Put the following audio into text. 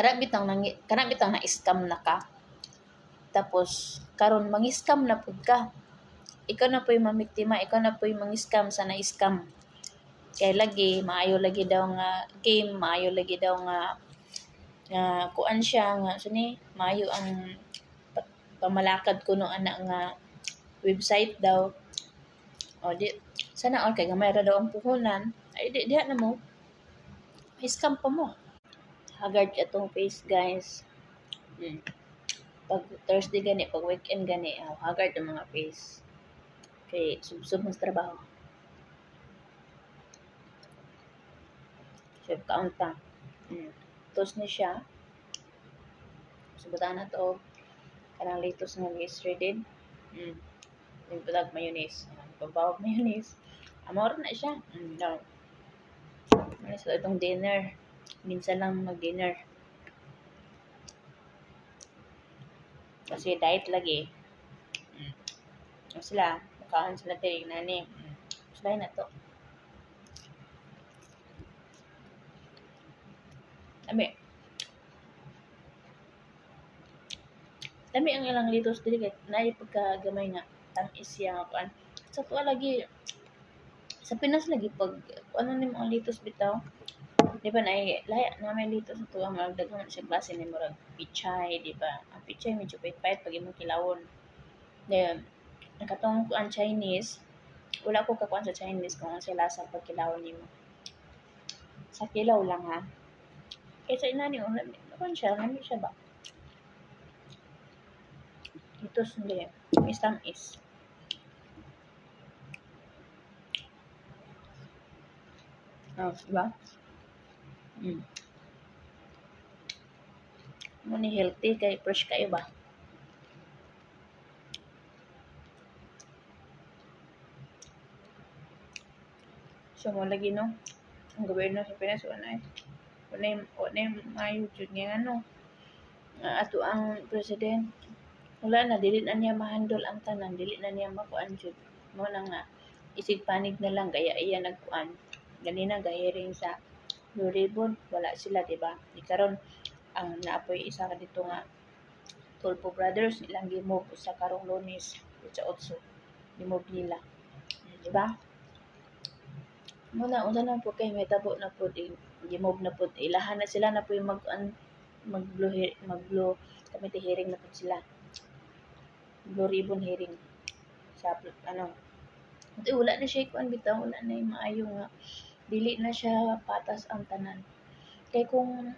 kana bitang na-scam na ka. Tapos karon mang-scam na pud ka. Ikaw na po'y mamiktima, ikaw na po'y mang-scam sa na-scam. Kay lagi maayo lagi daw nga game, maayo lagi daw nga kuan siya nga sini maayo ang pamalakad kuno ana nga website daw. O di sana all kay gamay ra daw ang puhunan. Ay di diha na mo. Scam pa mo. Haggard atong face, guys. Pag Thursday gani, pag weekend gani, haggard ang mga face. Kay subsob mo sa trabaho. So, count pa. Tos ni siya. Subutan na to. Kanang litos nga shredded. Yung bulag mayonnaise. Pabawag mayonnaise. Amor na siya. No. So, itong dinner. Minsan lang mag-dinner. Kasi diet lagi. Sila, makaon sila tayo nani. Sila na to. Dami ang ilang litos dili kay naay pagkagamay nga tamis siya nga kuan. Sa tuwa lagi sa Pinas lagi pag ano nimo ang litos bitaw. Di ba naay laya na may litos sa tuwa nga daghan siya klase ni murag pichay, di ba? Ang pichay medyo pait-pait pag imong kilawon. Then ang katong kuan Chinese, wala ko kakuan sa Chinese kung ano sa lasa pag kilawon nimo. Sa kilaw lang ha. Kaysa inani kuan siya, ano siya ba? Litos hindi. Tamis. Diba? Muni healthy kay fresh kayo ba? So mo lagi no. Ang gobyerno sa Pinas wala mayo jud nga ano. Ato ang president wala na dili na niya ma-handle ang tanan, dili na niya makuan jud. Mo na nga isig panig na lang gaya iya nagkuan. Ganina gahiring sa Blue Ribbon, wala sila, di ba? Di karon ang naapoy isa ka dito nga Tulpo Brothers ilang gimove sa karong Lunes sa 8 gimove nila, di ba? Muna unsa na po kay may tabo na po gimove na po ilahan na sila na po yung mag-blue committee hearing na po sila. Blue Ribbon hearing sa ano. Ito wala na siya kuan bitaw, wala na yung maayo nga dili na siya patas ang tanan. Kay kung